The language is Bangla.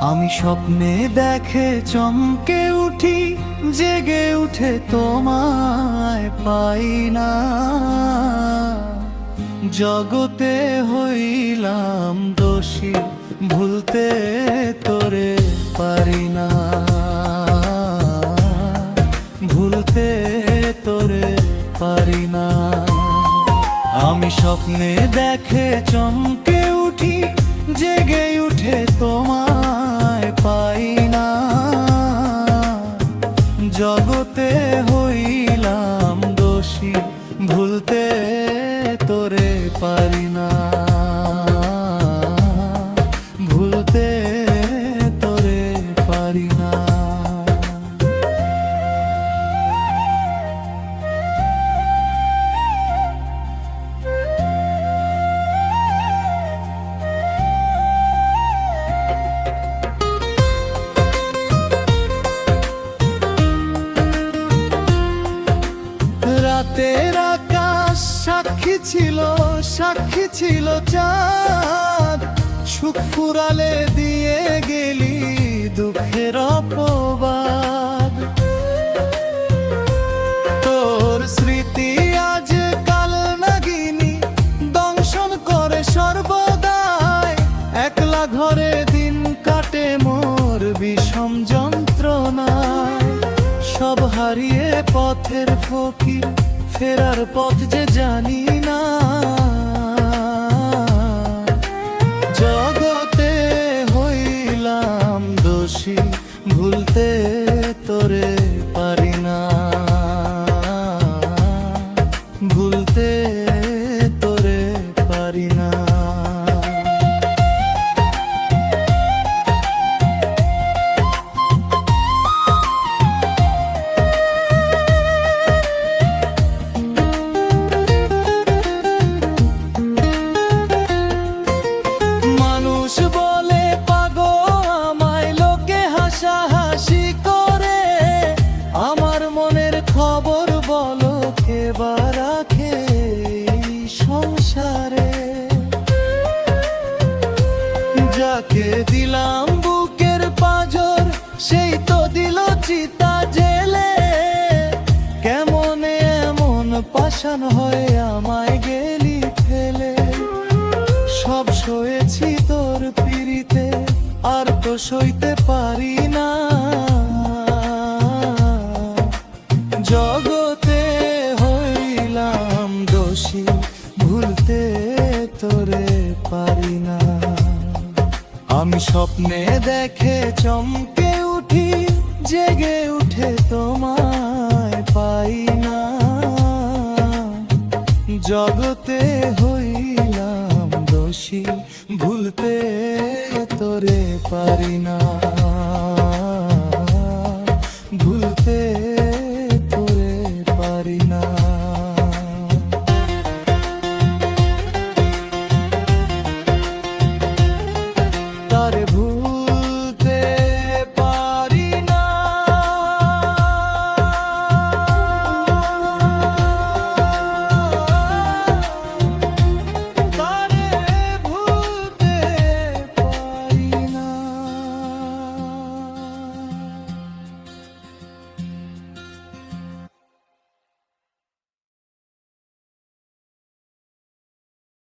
আমি স্বপ্নে দেখে চমকে উঠি, জেগে উঠে তোমায় পাই না। জগতে হইলাম দোষী, ভুলতে তোরে পারি না, ভুলতে তোরে পারি না। আমি স্বপ্নে দেখে চমকে উঠি, জেগে উঠে তোমায় পাই না। জগতে হইলাম দোষী, ভুলতে তোরে পারি না, ভুলতে তোরে পারি না। রাতের আকাশ সাক্ষী ছিল, সাক্ষী ছিল চাঁদ। সুখ ফুরালে দিয়ে গেলি দুঃখের অপবাদ। তোর স্মৃতি আজ কাল নাগিনী দংশন করে সর্বদাই। একলা ঘরে দিন কাটে মোর বিষম যন্ত্রণায়। সব হারিয়ে পথের ফকির, ফেরার পথ যে জানি না। জগতে হইলাম দোষী, ভুলতে তোরে পারি না, ভুলতে তোরে পারি না। খবর বলো কে বা রাখে সংসারে? যাকে দিলাম বুকের পাঁজর, সেই তো দিল চিতা জেলে। কেমনে এমন পাষাণ হয়ে আমায় গেলি ফেলে? সব সয়েছি তোর পিড়িতে, আর তো সইতে পারি না। জগতে হইলাম দোষী, ভুলতে তোরে পারি না। আমি স্বপ্নে দেখে চমকে উঠি, জেগে উঠে তোমায় পাই না। জগতে হইলাম দোষী, ভুলতে তোরে পারি না, ভুলতে